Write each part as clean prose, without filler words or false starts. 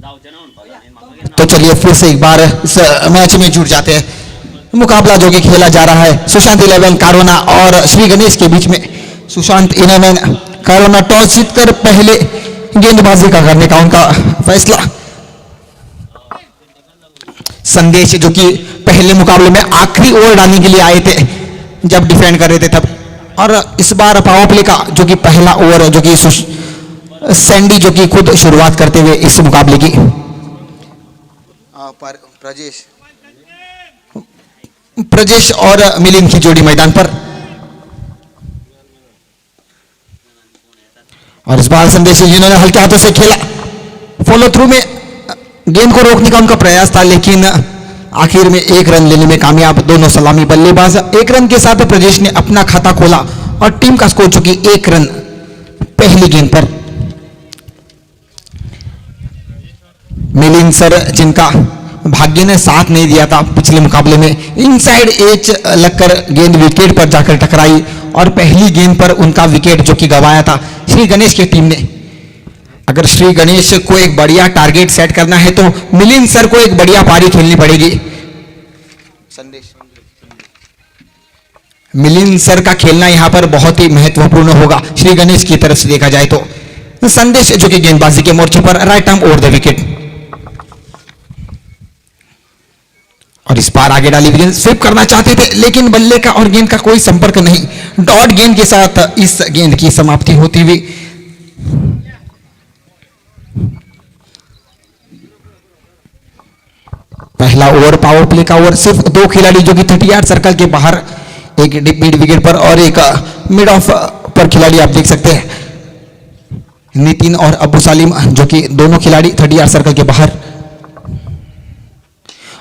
तो चलिए फिर से एक बार इस मैच में जुड़ जाते हैं। मुकाबला जो कि खेला जा रहा है सुशांत 11 कारोना और श्री गणेश के बीच में। सुशांत 11 कारोना टॉस जीतकर पहले गेंदबाजी का करने का उनका फैसला। संदेश जो कि पहले मुकाबले में आखिरी ओवर डालने के लिए आए थे जब डिफेंड कर रहे थे तब, और इस बार पावर प्ले का जो कि पहला ओवर जो कि सैंडी जो कि खुद शुरुआत करते हुए इस मुकाबले की। प्रजेश और मिलिंद की जोड़ी मैदान पर, और इस बार संदेश जिन्होंने हल्के हाथों से खेला, फॉलो थ्रू में गेंद को रोकने का उनका प्रयास था, लेकिन आखिर में एक रन लेने में कामयाब दोनों सलामी बल्लेबाज। एक रन के साथ प्रजेश ने अपना खाता खोला और टीम का स्कोर चुकी 1 रन पहली गेंद पर। मिलिंद सर जिनका भाग्य ने साथ नहीं दिया था पिछले मुकाबले में, इनसाइड एज लगकर गेंद विकेट पर जाकर टकराई और पहली गेंद पर उनका विकेट जो कि गंवाया था श्री गणेश की टीम ने। अगर श्री गणेश को एक बढ़िया टारगेट सेट करना है तो मिलिंद सर को एक बढ़िया पारी खेलनी पड़ेगी। संदेश मिलिंद सर का खेलना यहां पर बहुत ही महत्वपूर्ण होगा श्री गणेश की तरफ से देखा जाए तो। संदेश जो कि गेंदबाजी के मोर्चे पर right arm over the wicket, और इस बार आगे डाली गेंद स्वीप करना चाहते थे लेकिन बल्ले का और गेंद का कोई संपर्क नहीं। डॉट गेंद के साथ इस गेंद की समाप्ति होती हुई। पहला ओवर पावर प्ले का ओवर, सिर्फ 2 खिलाड़ी जो कि 30 यार्ड सर्कल के बाहर, एक मिड विकेट पर और एक मिड ऑफ पर खिलाड़ी आप देख सकते हैं नितिन और अबू सालिम, जो कि दोनों खिलाड़ी 30 यार्ड सर्कल के बाहर।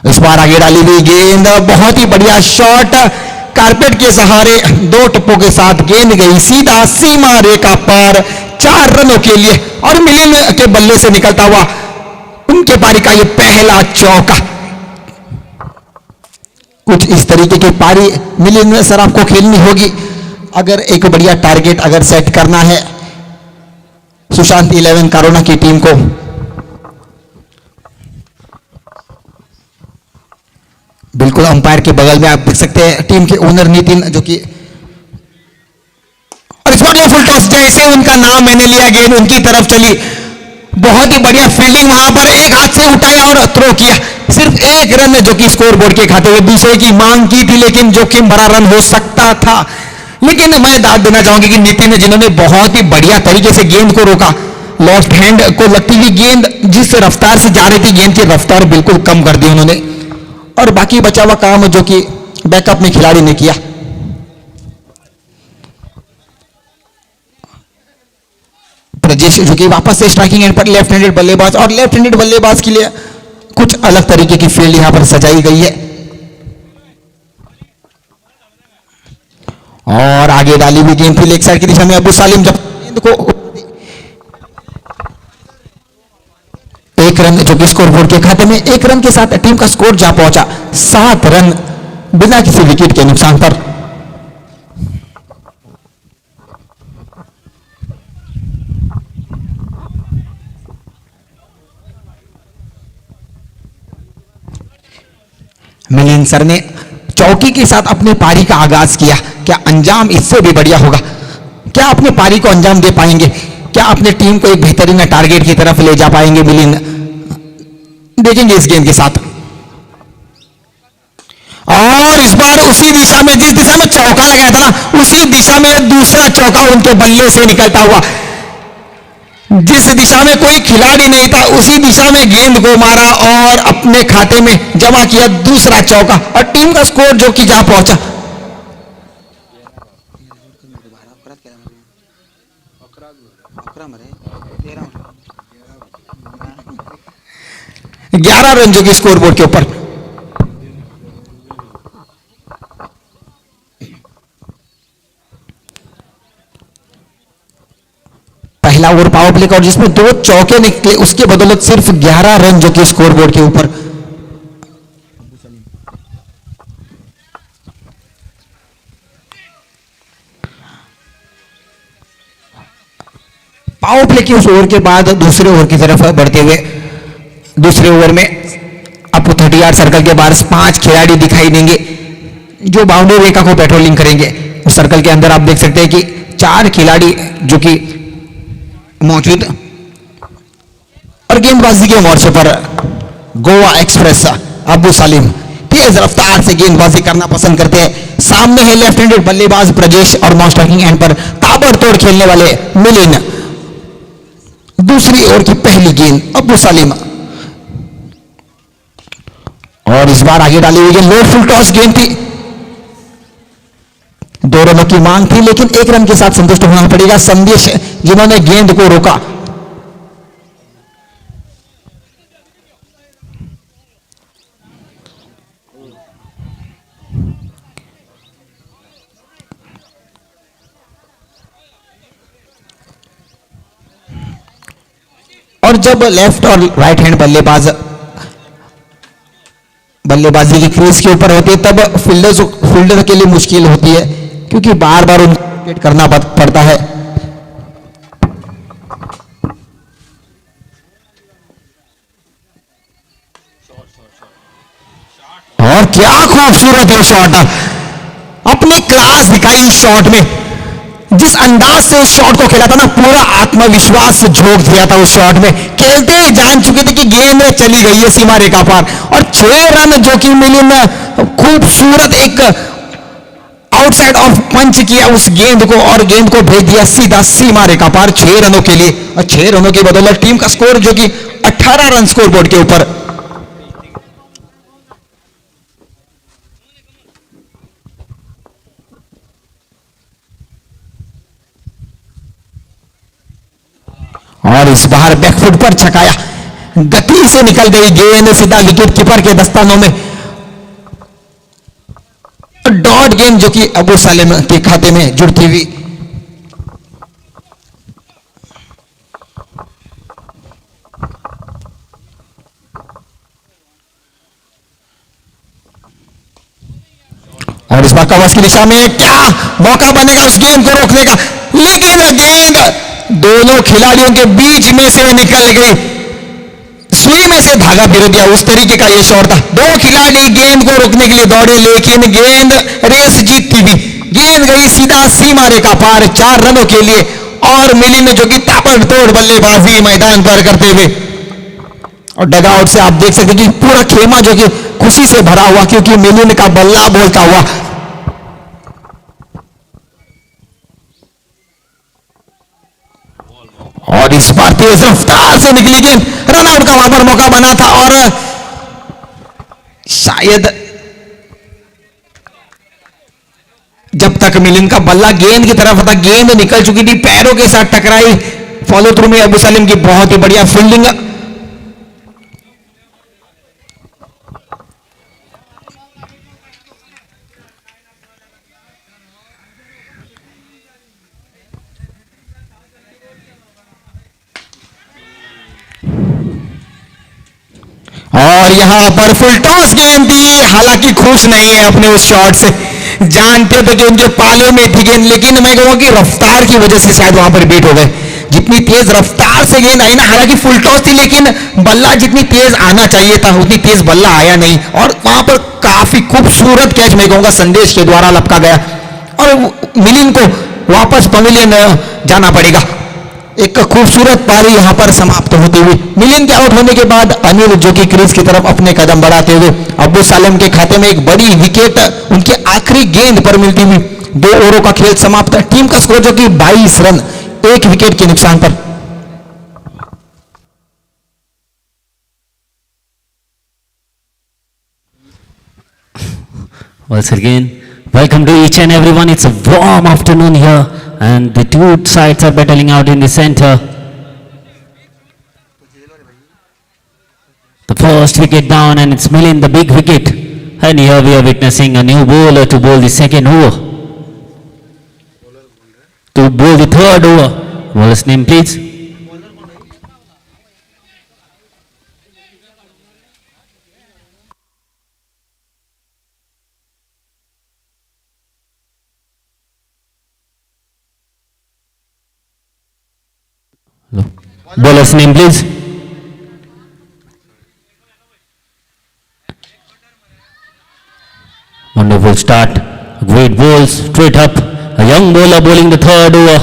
इस बार आगे डाली हुई गेंद, बहुत ही बढ़िया शॉट, कारपेट के सहारे 2 टप्पों के साथ गेंद गई सीधा सीमा रेखा पर 4 रनों के लिए, और मिलिंद के बल्ले से निकलता हुआ उनके पारी का ये पहला चौका। कुछ इस तरीके की पारी मिलिंद सर आपको खेलनी होगी अगर एक बढ़िया टारगेट अगर सेट करना है सुशांत 11 कारोना की टीम को। बिल्कुल अंपायर के बगल में आप देख सकते हैं टीम के ओनर नितिन, जो कि, और इस बार फुल टॉस, जैसे उनका नाम मैंने लिया गेंद उनकी तरफ चली, बहुत ही बढ़िया फील्डिंग, वहां पर एक हाथ से उठाया और थ्रो किया। सिर्फ 1 रन जो कि स्कोर बोर्ड के खाते हुए, दूसरे की मांग की थी लेकिन जोखिम भरा रन हो सकता था। लेकिन मैं दाद देना चाहूंगी कि नितिन ने, जिन्होंने बहुत ही बढ़िया तरीके से गेंद को रोका, लेफ्ट हैंड को लगती हुई गेंद जिस रफ्तार से जा रही थी, गेंद की रफ्तार बिल्कुल कम कर दी उन्होंने, और बाकी बचा हुआ काम जो कि बैकअप में खिलाड़ी ने किया। प्रजेश जो कि वापस से स्ट्राइकिंग एंड पर लेफ्ट हैंडेड बल्लेबाज, और लेफ्ट हैंडेड बल्लेबाज के लिए कुछ अलग तरीके की फील्ड यहां पर सजाई गई है। और आगे डाली हुई गेंद थी लेग साइड की दिशा में, अबू सालिम जब गेंद को 1 रन जो कि स्कोर बोर्ड के खाते में, 1 रन के साथ टीम का स्कोर जा पहुंचा 7 रन बिना किसी विकेट के नुकसान पर। मिलिंद सर ने चौकी के साथ अपने पारी का आगाज किया। क्या अंजाम इससे भी बढ़िया होगा? क्या अपने पारी को अंजाम दे पाएंगे? क्या अपने टीम को एक बेहतरीन टारगेट की तरफ ले जा पाएंगे मिलिंद? देखेंगे इस गेंद के साथ। और इस बार उसी दिशा में, जिस दिशा में चौका लगाया था ना, उसी दिशा में दूसरा चौका उनके बल्ले से निकलता हुआ। जिस दिशा में कोई खिलाड़ी नहीं था उसी दिशा में गेंद को मारा और अपने खाते में जमा किया दूसरा चौका, और टीम का स्कोर जो कि जा पहुंचा 11 रन जो कि स्कोर बोर्ड के ऊपर। पहला ओवर पावर प्ले का और जिसमें 2 चौके निकले, उसके बदौलत सिर्फ 11 रन जो कि स्कोर बोर्ड के ऊपर। पावर प्ले के उस ओवर के बाद दूसरे ओवर की तरफ बढ़ते हुए दूसरे ओवर में आपको 30 यार्ड सर्कल के बाहर 5 खिलाड़ी दिखाई देंगे जो बाउंड्री रेखा को पेट्रोलिंग करेंगे। उस सर्कल के अंदर आप देख सकते हैं कि 4 खिलाड़ी जो कि मौजूद और गेंदबाजी के मोर्चे पर गोवा एक्सप्रेस अब्दुल सलीम तेज रफ्तार से गेंदबाजी करना पसंद करते हैं। सामने है लेफ्ट हैंडेड बल्लेबाज ब्रजेश और नॉन स्ट्राइकिंग एंड पर ताबड़तोड़ खेलने वाले मिलिन। दूसरी ओवर की पहली गेंद अब्दुल सलीम और इस बार आगे डाली हुई गेंद लो फुल टॉस गेंद थी। 2 रनों की मांग थी लेकिन 1 रन के साथ संतुष्ट होना पड़ेगा। संदेश जिन्होंने गेंद को रोका। और जब लेफ्ट और राइट हैंड बल्लेबाजी की क्रीज के ऊपर होते तब फील्डर के लिए मुश्किल होती है क्योंकि बार बार उनको विकेट करना पड़ता है। और क्या खूबसूरत है शॉट, अपनी क्लास दिखाई शॉट में। जिस अंदाज से उस शॉट को खेला था ना, पूरा आत्मविश्वास से झोंक दिया था उस शॉट में। खेलते ही जान चुके थे कि गेंद चली गई है सीमा रेखा पार और 6 रन जो कि मिलिन खूबसूरत एक आउटसाइड ऑफ पंच किया उस गेंद को और गेंद को भेज दिया सीधा सीमा रेखा पार 6 रनों के लिए। और 6 रनों की बदौलत टीम का स्कोर जो कि 18 रन स्कोर बोर्ड के ऊपर। और इस बार बैकफुट पर छकाया, गति से निकल गई गेंद सीधा विकेट कीपर के दस्तानों में। डॉट गेंद जो कि अबू सलीम के खाते में जुड़ती हुई। और इस बार कवर्स की दिशा में क्या मौका बनेगा उस गेंद को रोकने का, लेकिन गेंद दोनों खिलाड़ियों के बीच में से निकल गई। सुई में से धागा भिड़ गया, उस तरीके का यह शॉट था। 2 खिलाड़ी गेंद को रोकने के लिए दौड़े लेकिन गेंद रेस जीतती भी गेंद गई सीधा सीमा रेखा पार 4 रनों के लिए। और मिलिन जो कि ताबड़तोड़ बल्लेबाजी मैदान पर करते हुए और डगआउट से आप देख सकते हैं कि पूरा खेमा जो कि खुशी से भरा हुआ क्योंकि मिलिन का बल्ला बोलता हुआ। और इस बार तेज रफ्तार से निकली गेंद, रन आउट का वहां पर मौका बना था और शायद जब तक मिलिन का बल्ला गेंद की तरफ था गेंद निकल चुकी थी, पैरों के साथ टकराई। फॉलो थ्रू में अबू सलीम की बहुत ही बढ़िया फील्डिंग। और यहां पर फुल टॉस गेंद थी, हालांकि खुश नहीं है अपने उस शॉट से, जानते थे कि उनके पाले में थी गेंद, लेकिन मैं कहूंगा कि रफ्तार की वजह से शायद वहां पर बीट हो गए। जितनी तेज रफ्तार से गेंद आई ना, हालांकि फुल टॉस थी लेकिन बल्ला जितनी तेज आना चाहिए था उतनी तेज बल्ला आया नहीं और वहां पर काफी खूबसूरत कैच मैं कहूंगा संदेश के द्वारा लपका गया और मिलिन को वापस पवेलियन जाना पड़ेगा। एक खूबसूरत पारी यहां पर समाप्त होती हुई मिलिन के आउट होने के बाद अनिल जो कि क्रीज की तरफ अपने कदम बढ़ाते हुए अब्दुल सलीम के खाते में एक बड़ी विकेट उनके आखिरी गेंद पर मिलती हुई। 2 ओवरों का खेल समाप्त, टीम का स्कोर जो कि 22 रन 1 विकेट के नुकसान पर। Once again, welcome to each and everyone. It's a warm afternoon here and the two sides are battling out in the center. The first wicket down and it's Milin, the big wicket. And here we are witnessing a new bowler to bowl the second over. To bowl the third over. Bowler's name please. Hello. Bowler's name please. Ball start. Great ball straight up. A young bowler bowling the third over.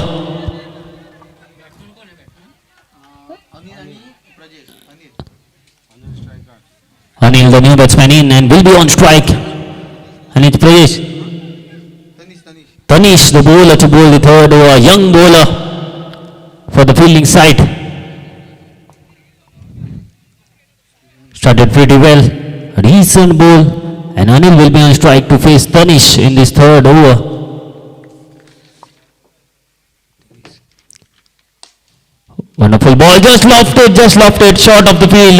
Anil, the new batsman in and will be on strike. And it's Prayesh. Tanish, the bowler to bowl the third over. Young bowler for the fielding side. Started pretty well. A decent ball. And Anil will be on strike to face Tanish in this third over. Wonderful ball, just lofted, short of the field.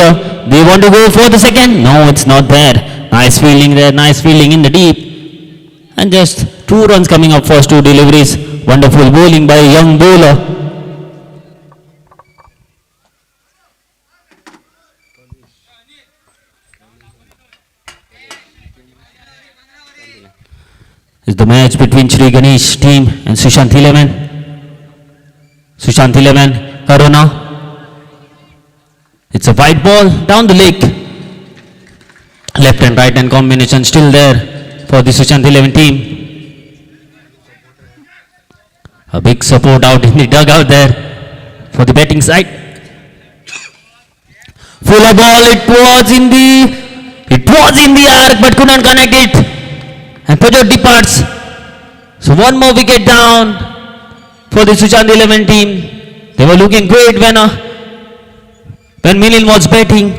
They want to go for the second? No, it's not there. Nice fielding there, nice fielding in the deep. And just 2 runs coming up, first 2 deliveries. Wonderful bowling by a young bowler. It's the match between Sri Ganesh team and Sushant 11. Sushant 11, Karuna. It's a wide ball down the leg. Left and right hand combination still there for the Sushant 11 team. A big support out in the dugout there for the batting side. Fuller ball, it was in the arc but couldn't connect it. And Pajot departs. So 1 more wicket down for the Sushant 11 team. They were looking great when Milil was batting.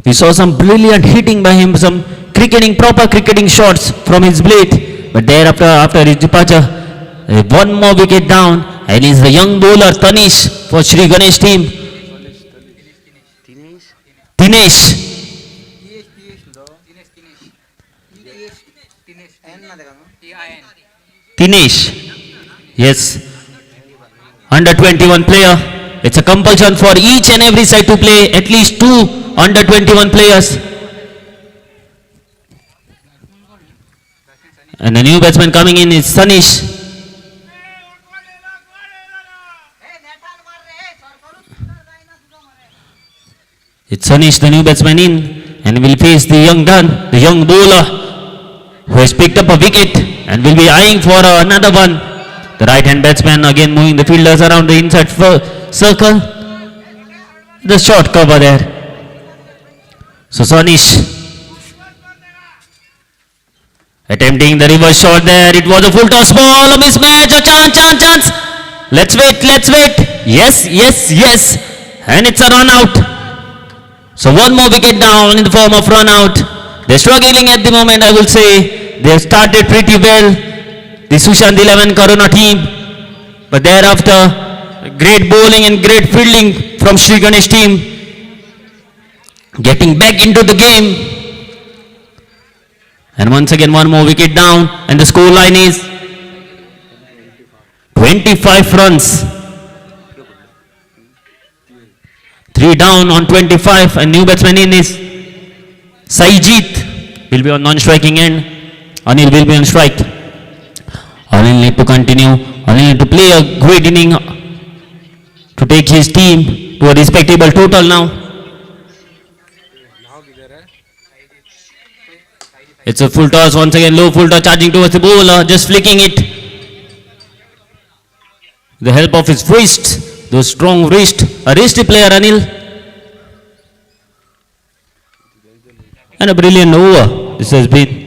We saw some brilliant hitting by him, some proper cricketing shots from his blade. But thereafter, after his departure, 1 more wicket down. And he's the young bowler Tanish for Sri Ganesh team. Dinesh. Dinesh. Yes. Under 21 player. It's a compulsion for each and every side to play at least 2 under 21 players. And the new batsman coming in is Tanish. It's Tanish, the new batsman in, and will face the young gun, the young bowler, who has picked up a wicket and will be eyeing for another one. The right-hand batsman again moving the fielders around the inside circle. The short cover there. So Tanish attempting the reverse shot there. It was a full toss ball, a mismatch, a chance. Let's wait. Yes. And it's a run out. So 1 more wicket down in the form of run out. They're struggling at the moment, I will say. They started pretty well, the Sushant 11 Karuna team. But thereafter, great bowling and great fielding from Sri Ganesh team. Getting back into the game. And once again 1 more wicket down. And the score line is 25 runs. 3 down on 25, and new batsman in is Saijit. Will be on non-striking end. Anil will be on strike. Anil need to continue. Anil need to play a great inning to take his team to a respectable total now. It's a full toss once again, low full toss charging towards the bowler, just flicking it. The help of his wrist, those strong wrist, a wristy player Anil. And a brilliant over this has been.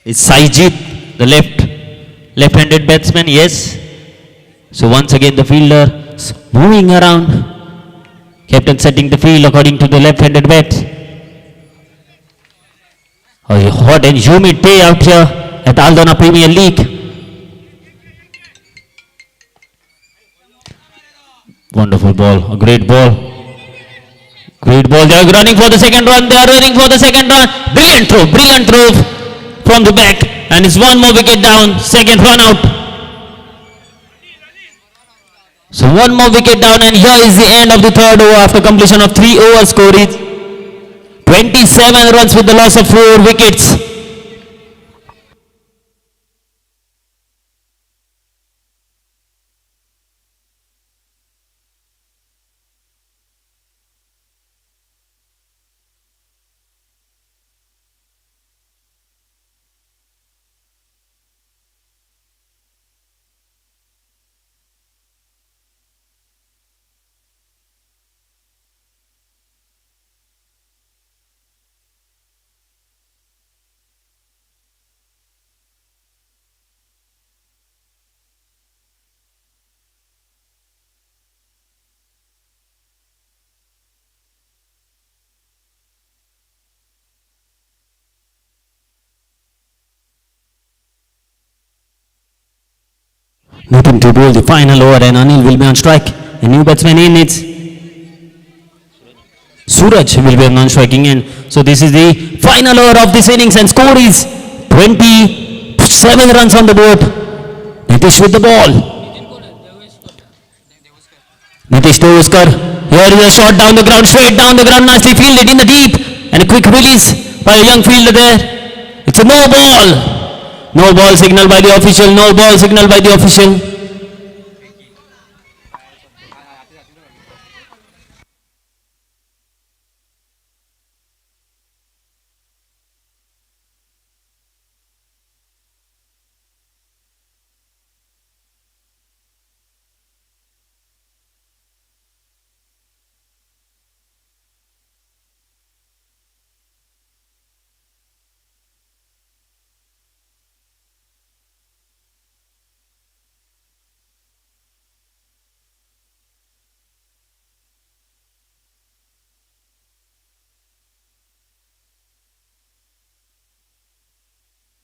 It's Saijit, the left-handed batsman, yes. So once again the fielder moving around. Captain setting the field according to the left-handed bat. A hot and humid day out here at Aldona Premier League. Wonderful ball, a great ball. Great ball, they are running for the second run, Brilliant throw from the back, and it's 1 more wicket down, second run out. So 1 more wicket down, and here is the end of the third over after completion of 3 overs. Score is 27 runs with the loss of 4 wickets. Nothing to bowl the final over and Anil will be on strike. A new batsman in, it's Suraj will be on striking end. So this is the final over of this innings and score is 27 runs on the board. Nitish with the ball. Nitish Devaskar. Here is a shot down the ground, straight down the ground, nicely fielded in the deep. And a quick release by a young fielder there. It's a no ball. No ball signal by the official, no ball signal by the official.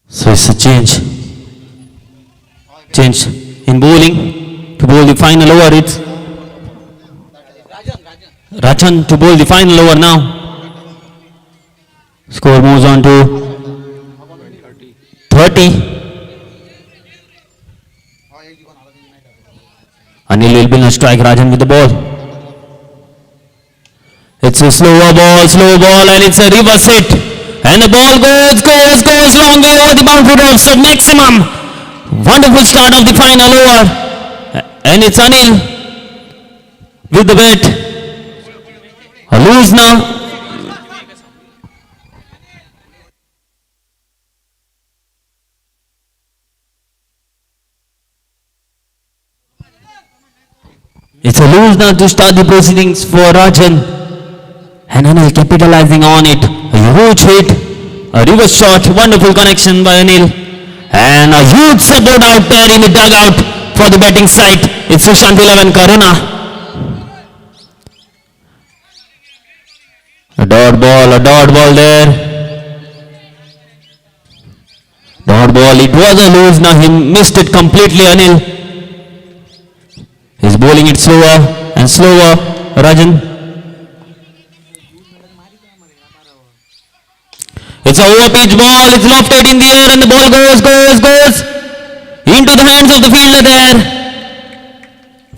So it's a change. Change in bowling to bowl the final over. It's Rajan to bowl the final over now. Score moves on to 30. Anil will be on strike. Rajan with the ball. It's a slow ball, and it's a reverse hit. And the ball goes long way over the boundary ropes. So maximum. Wonderful start of the final over. And it's Anil with the bat. A loose now. It's a loose now to start the proceedings for Rajan. And Anil capitalizing on it. A huge hit, a reverse shot, wonderful connection by Anil. And a huge support out there in the dugout for the batting side. It's Sushant 11 Karuna. A dot ball there. Dot ball, it was a loose, now he missed it completely, Anil. He's bowling it slower and slower, Rajan. It's a over-pitch ball, it's lofted in the air and the ball goes into the hands of the fielder there.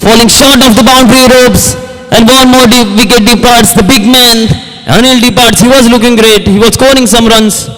Falling short of the boundary ropes and one more wicket departs, the big man, Anil departs, he was looking great, he was scoring some runs.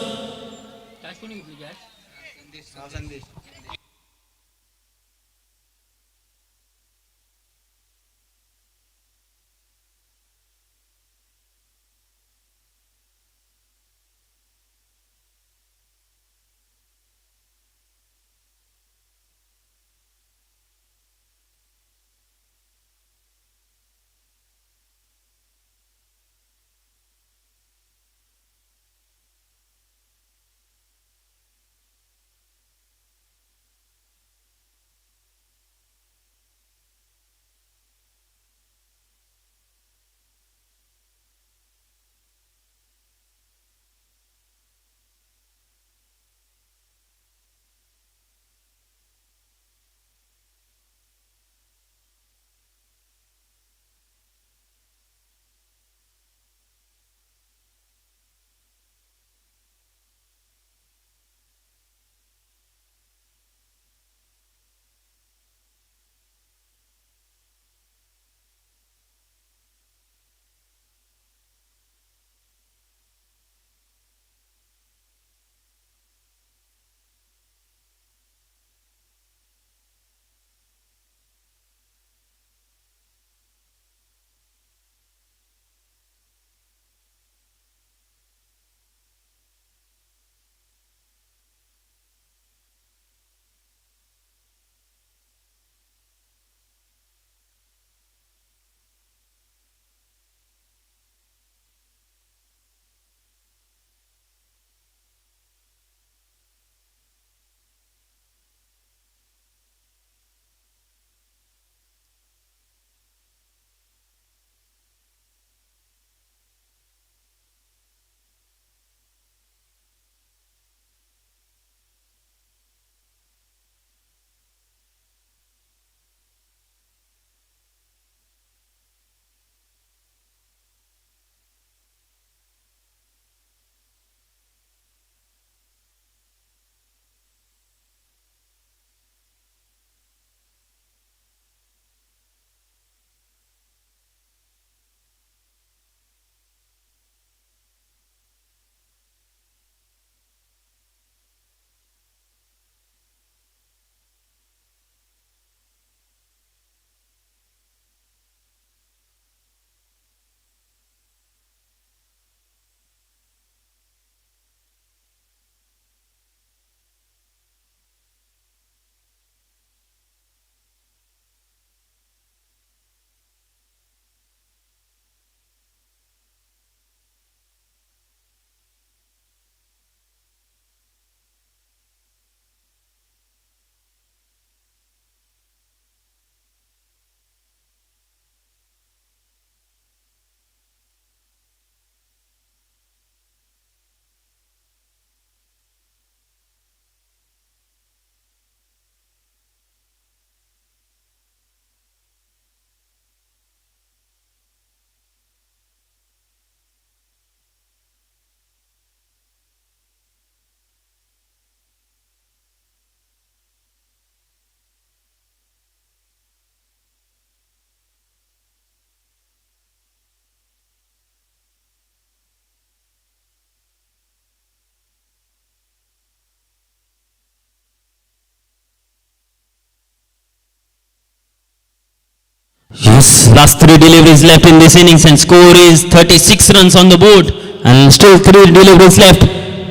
Yes, last 3 deliveries left in this innings and score is 36 runs on the board and still 3 deliveries left.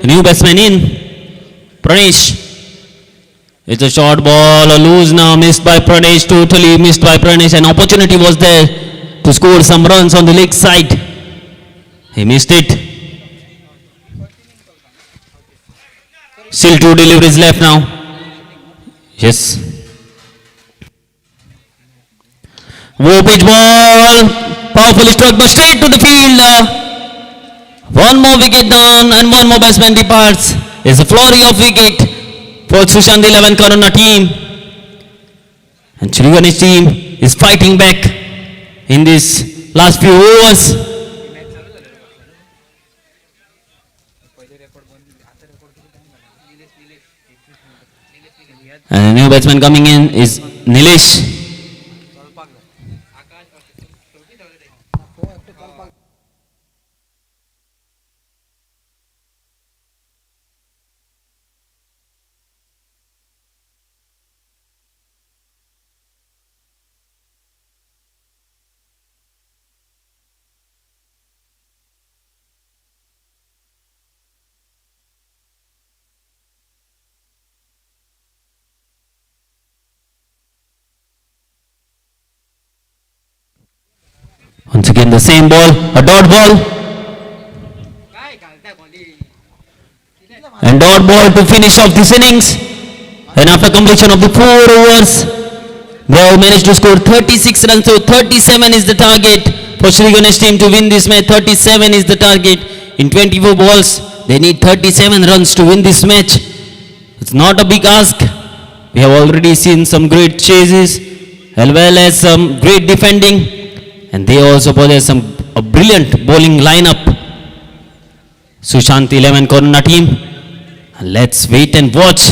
New batsman in. Pranesh. It's a short ball, a loose now, missed by Pranesh, totally missed by Pranesh. An opportunity was there to score some runs on the leg side. He missed it. Still 2 deliveries left now. Yes. Low pitch ball, powerfully struck but straight to the field. One more wicket down and one more batsman departs. It's a flurry of wicket for Sushant 11 Karuna team. And Sri Ganesh team is fighting back in this last few overs. And the new batsman coming in is Nilesh. Once again the same ball, a dot ball. And dot ball to finish off this innings. And after completion of the 4 overs, they have managed to score 36 runs. So 37 is the target for Sri Ganesh team to win this match. 37 is the target. In 24 balls, they need 37 runs to win this match. It's not a big ask. We have already seen some great chases as well as some great defending. And they also possess a brilliant bowling lineup. Sushant 11 Karuna team. And let's wait and watch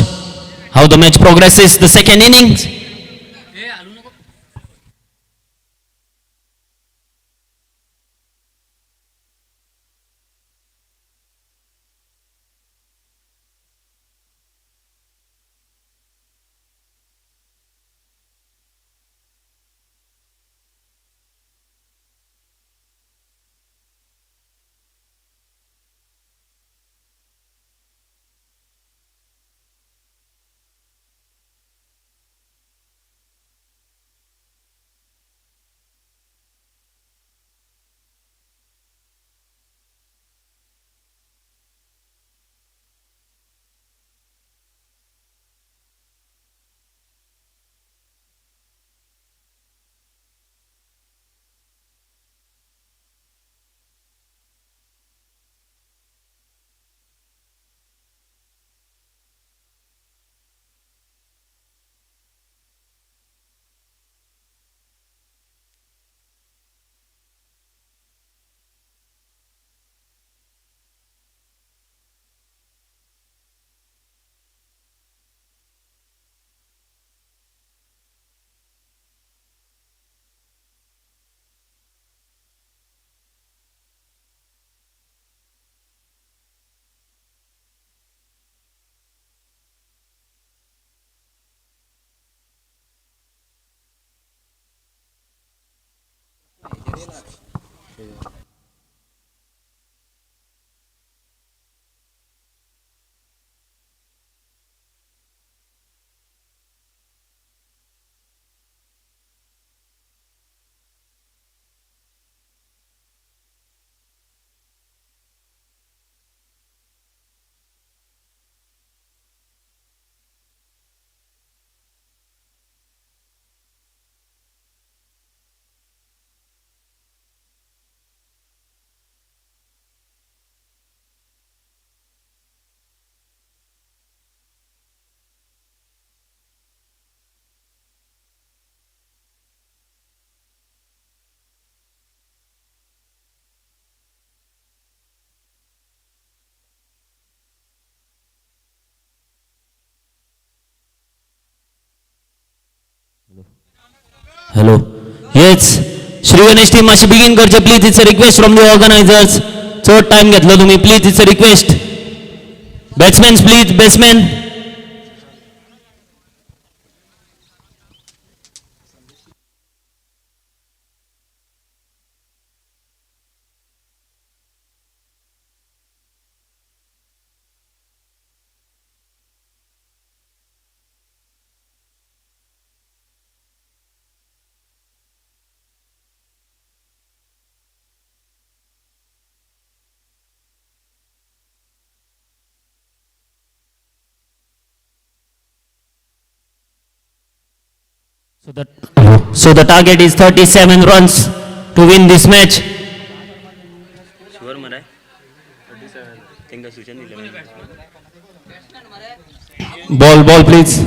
how the match progresses the second innings. Hello. Yes. Sri Ganesh team मातशी begin करचे please. It's a request from the organizers. Short time घेतलो तुम्ही please. It's a request. Batsmen please. Batsmen. So the target is 37 runs to win this match. Ball, please.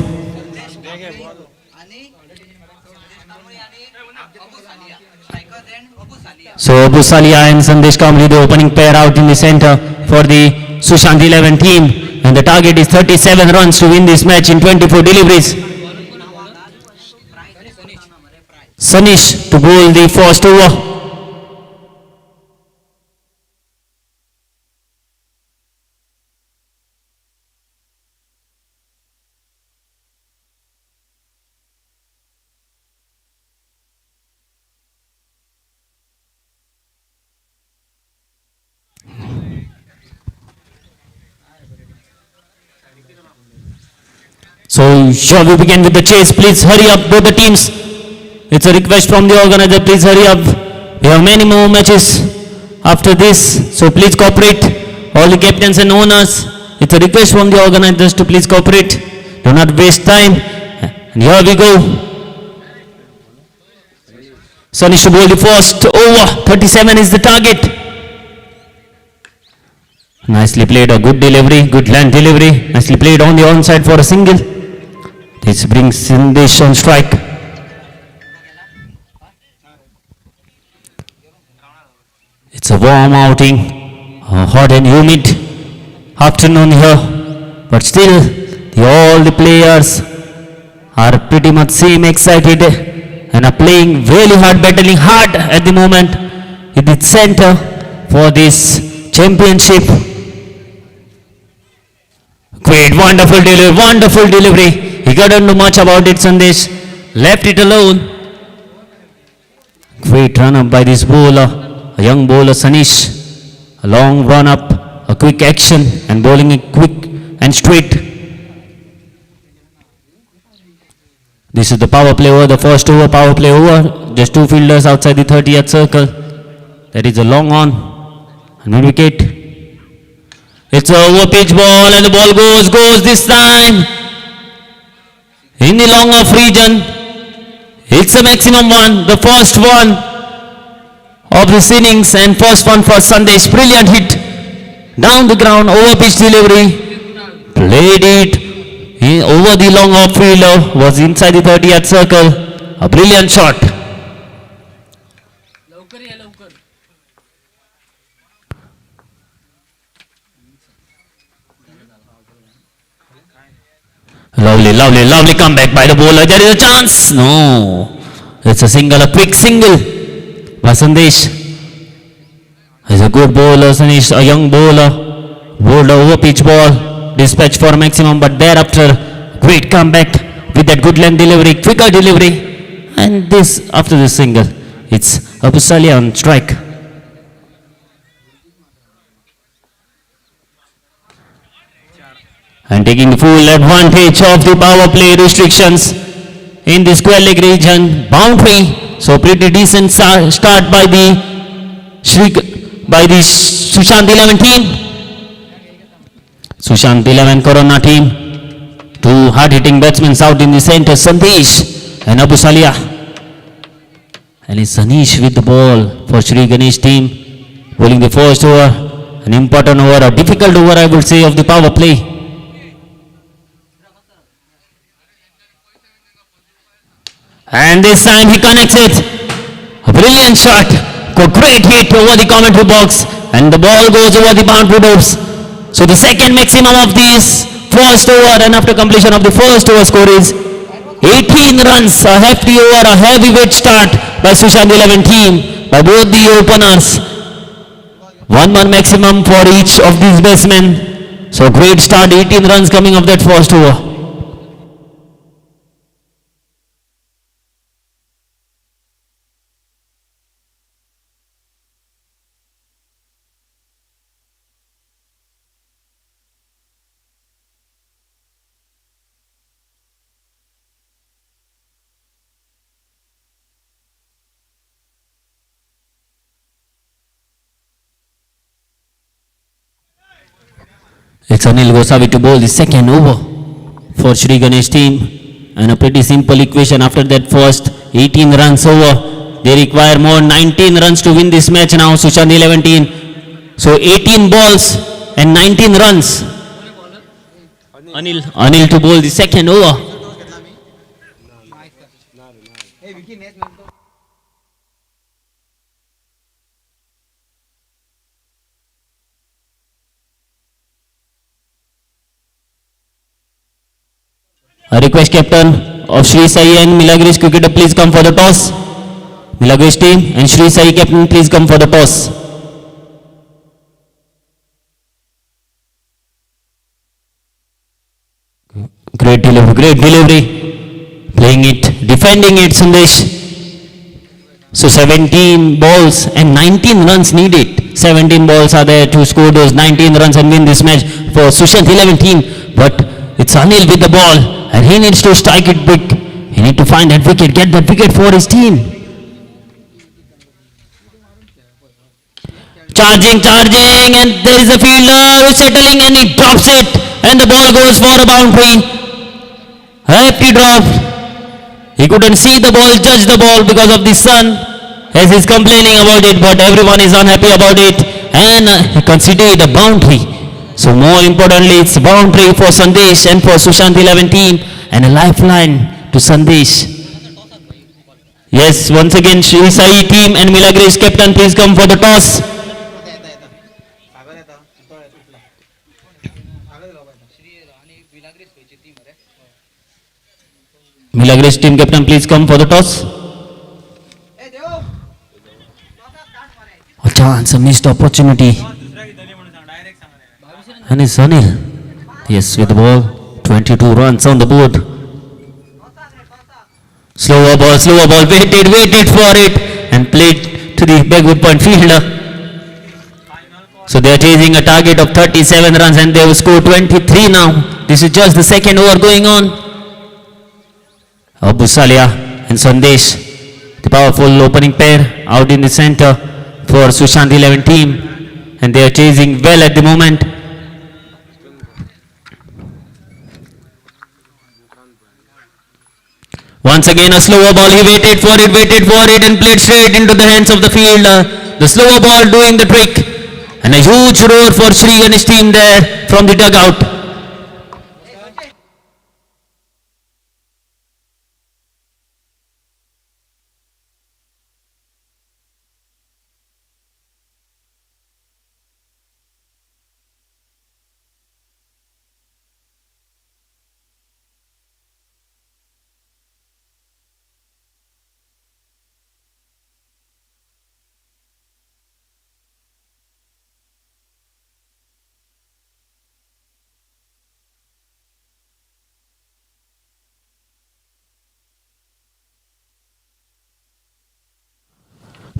So Abu Salia and Sandesh Kamli, the opening pair out in the center for the Sushant 11 team. And the target is 37 runs to win this match in 24 deliveries. Sanish to bowl the first over. So shall we begin with the chase? Please hurry up, both the teams. It's a request from the organizer. Please hurry up. We have many more matches after this. So please cooperate. All the captains and owners. It's a request from the organizers to please cooperate. Do not waste time. And here we go. Sanish to bowl the first over. 37 is the target. Nicely played, a good delivery, good land delivery. Nicely played on the onside for a single. This brings Sandesh on strike. It's a warm outing, hot and humid afternoon here. But still, all the players are pretty much same excited and are playing really hard, battling hard at the moment in the center for this championship. Great, wonderful delivery. He couldn't do much about it, Sandesh. Left it alone. Great run up by this bowler, a young bowler, Sanish. A long run up, a quick action, and bowling it quick and straight. This is the power play over, the first over, power play over. Just two fielders outside the 30th circle. There is a long on, and one wicket. It's a over pitch ball, and the ball goes this time. In the long off region, it's a maximum one, the first one of this innings, and first one for Sandesh. Brilliant hit down the ground, over pitch delivery, played it over the long off fielder, was inside the 30th circle. A brilliant shot. Lovely comeback by the bowler. There is a chance. No. It's a single, a quick single by Sandesh. He's a good bowler, Sandesh, a young bowler. Bowled over pitch ball, dispatch for maximum, but thereafter, great comeback with that good length delivery, quicker delivery. And this, after this single, it's Abu Salia on strike. And taking full advantage of the power play restrictions in the square leg region, boundary. So pretty decent start by the Sushant 11 team. Sushant 11 Corona team. Two hard-hitting batsmen out in the center, Sandesh and Abu Salia. And it's Sanish with the ball for Sri Ganesh team, bowling the first over, an important over, a difficult over I would say of the power play. And this time he connects it. A brilliant shot. A great hit over the commentary box. And the ball goes over the boundary ropes. So the second maximum of this first over, and after completion of the first over score is 18 runs. A hefty over, a heavyweight start by Sushant 11 team, by both the openers. 1 maximum for each of these batsmen. So great start, 18 runs coming off that first over. It's Anil Gosavi to bowl the second over for Sri Ganesh team. And a pretty simple equation after that first 18 runs over. They require more 19 runs to win this match now, Sushant 11 team. So 18 balls and 19 runs. Anil to bowl the second over. I request captain of Sri Sai and Milagres cricketer please come for the toss. Milagres team and Sri Sai captain please come for the toss. Great delivery. Playing it, defending it, Sandesh. So 17 balls and 19 runs needed. 17 balls are there to score those 19 runs and win this match for Sushant 11 team. But it's Anil with the ball and he needs to strike it big. He needs to find that wicket, get that wicket for his team. Charging and there is a fielder who's settling and he drops it and the ball goes for a boundary. Happy drop. He couldn't see the ball, judge the ball because of the sun as he's complaining about it, but everyone is unhappy about it and he considered a boundary. So more importantly, it's a boundary for Sandesh and for Sushant 11 team and a lifeline to Sandesh. Yes, once again Sri Sai team and Milagres captain please come for the toss. Milagres team captain please come for the toss. A chance, a missed opportunity. And it's Anil. Yes, with the ball. 22 runs on the board. Slower ball, waited for it and played to the backward point fielder. So they are chasing a target of 37 runs and they have scored 23 now. This is just the second over going on. Abu Salia and Sandesh, the powerful opening pair out in the center for Sushant 11 team and they are chasing well at the moment. Once again a slower ball, he waited for it and played straight into the hands of the fielder. The slower ball doing the trick and a huge roar for Sri and his team there from the dugout.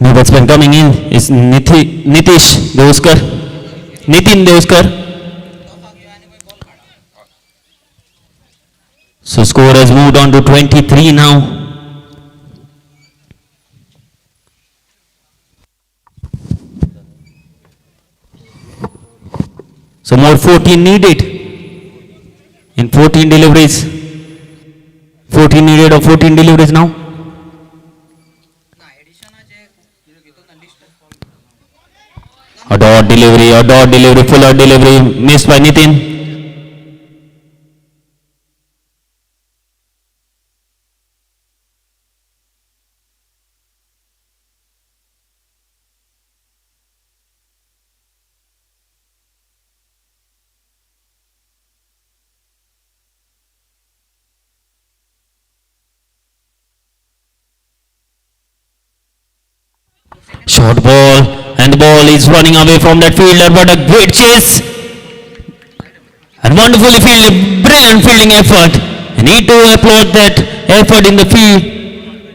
New batsman coming in is Nitin Deoskar. So score has moved on to 23 now. So more 14 needed in 14 deliveries. 14 needed or 14 deliveries now. A dot delivery, fuller delivery, missed by Nitin. Short ball. And the ball is running away from that fielder, but a great chase. And wonderfully fielded, brilliant fielding effort. You need to applaud that effort in the field.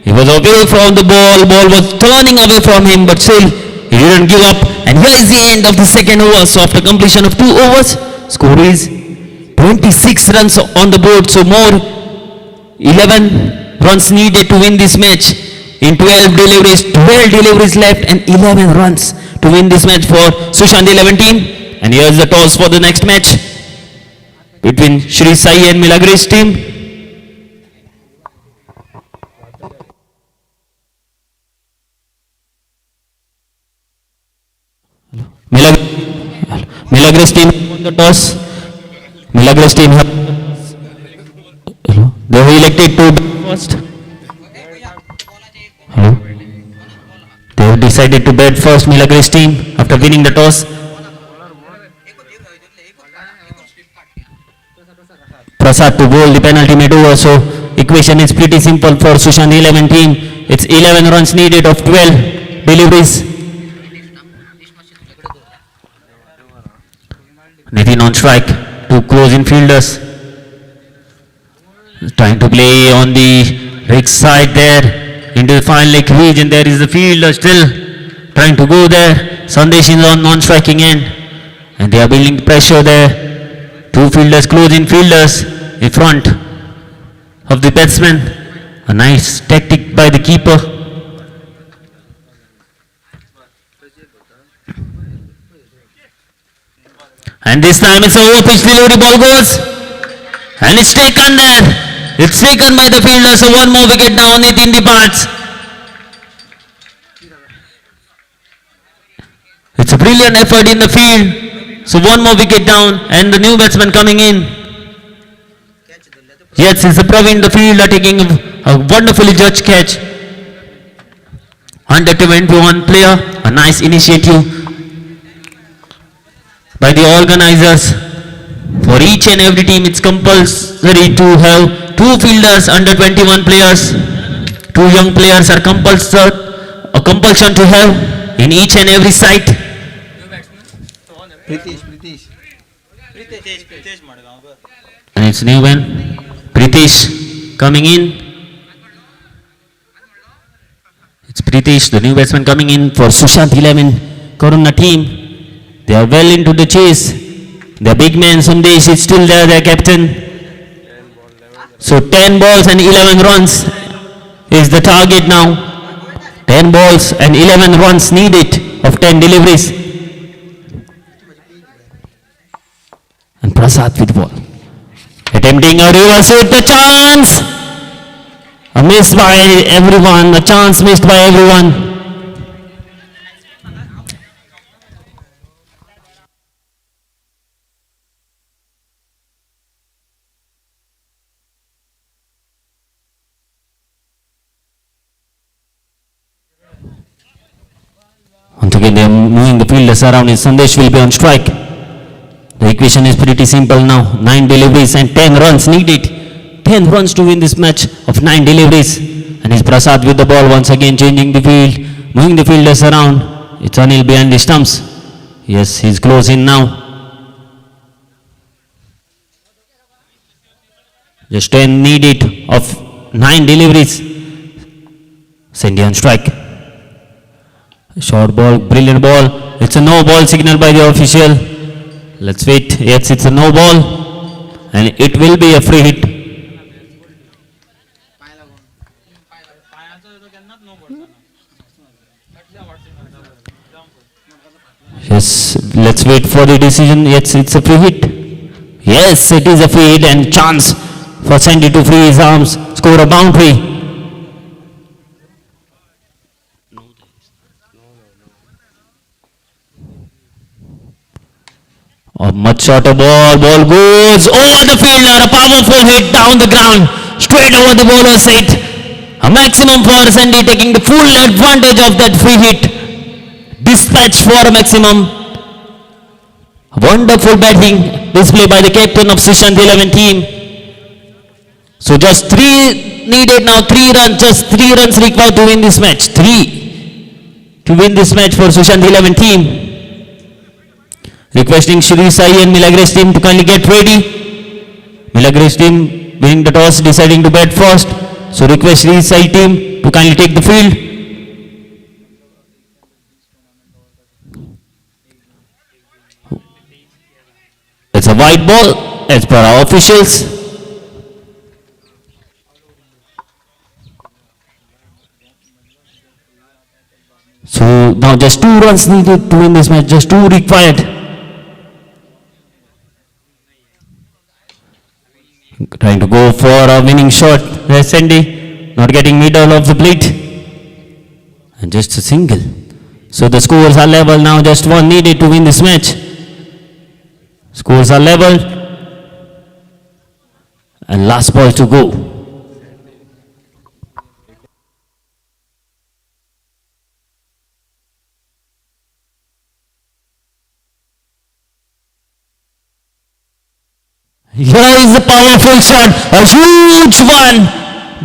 He was away from the ball was turning away from him, but still he didn't give up. And here is the end of the second over. So after completion of 2 overs, score is 26 runs on the board. So more 11 runs needed to win this match. In 12 deliveries left and 11 runs to win this match for Sushant 11 team. And here's the toss for the next match between Sri Sai and Milagres team. Milagres team won the toss. Milagres team they were elected to bat first. Hello? They have decided to bat first, Milagres team, after winning the toss. Prasad to bowl the penalty made over, so equation is pretty simple for Sushant 11 team. It's 11 runs needed of 12 deliveries. Nitin on strike, two close-in fielders. Trying to play on the right side there into the fine leg crease, and there is the fielder still trying to go there. Sandesh is on non-striking end, and they are building pressure there. Two fielders, close-in fielders in front of the batsman. A nice tactic by the keeper. And this time it's a over pitch delivery, ball goes. And it's taken there. It's taken by the fielder, so one more wicket now. Nitin departs. It's a brilliant effort in the field. So one more wicket down, and the new batsman coming in. Yes, it's the Praveen, the fielder, taking a wonderfully judged catch. Under 21 player, a nice initiative by the organizers. For each and every team, it's compulsory to have two fielders under 21 players. Two young players are a compulsion to have in each and every site. And it's new man, Pritesh coming in. It's Pritesh, the new batsman coming in for Sushant 11 Corona team. They are well into the chase. The big man Sandesh is still there, their captain. So 10 balls and 11 runs is the target now. 10 balls and 11 runs needed of 10 deliveries. And Prasad with ball. Attempting a reverse hit, a chance! A miss by everyone, a chance missed by everyone. Once again, they are moving the fielders around. Sandesh will be on strike. The equation is pretty simple now. 9 deliveries and 10 runs needed. 10 runs to win this match of 9 deliveries. And it's Prasad with the ball once again, changing the field, moving the fielders around. It's Anil behind the stumps. Yes, he's close in now. Just 10 needed of 9 deliveries. Sandy on strike. Short ball, brilliant ball. It's a no ball signal by the official. Let's wait. Yes, it's a no ball. And it will be a free hit. Yes, let's wait for the decision. Yes, it's a free hit. Yes, it is a free hit and chance for Sandy to free his arms, score a boundary. A much shorter ball, ball goes over the fielder, a powerful hit down the ground, straight over the bowler's head. A maximum for Sandy, taking the full advantage of that free hit. Dispatch for a maximum. Wonderful batting display by the captain of Sushant 11 team. So just 3 needed now, 3 runs, just 3 runs required to win this match. 3 to win this match for Sushant 11 team. Requesting Shri Sai and Milagres team to kindly get ready. Milagres team winning the toss, deciding to bat first. So request Shri Sai team to kindly take the field. It's a wide ball as per our officials. So now just 2 runs needed to win this match, just 2 required. Trying to go for a winning shot. There's Sandy, not getting middle of the plate. And just a single. So the scores are level now, just 1 needed to win this match. Scores are level. And last ball to go. Here is a powerful shot, a huge one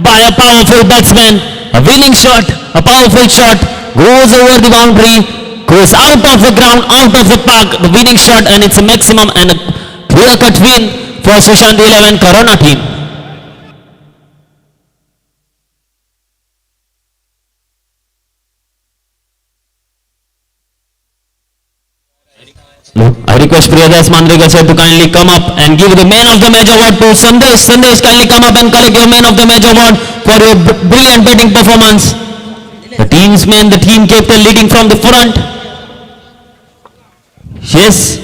by a powerful batsman. A winning shot, a powerful shot, goes over the boundary, goes out of the ground, out of the park. The winning shot, and it's a maximum and a clear-cut win for Sushant 11 Corona team. I request Priyadas Mandrikar sir to kindly come up and give the man of the match award to Sandesh. Sandesh, kindly come up and collect your man of the match award for your brilliant batting performance. The team's man, the team captain leading from the front. Yes,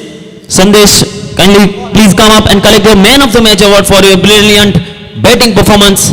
Sandesh, kindly please come up and collect your man of the match award for your brilliant batting performance.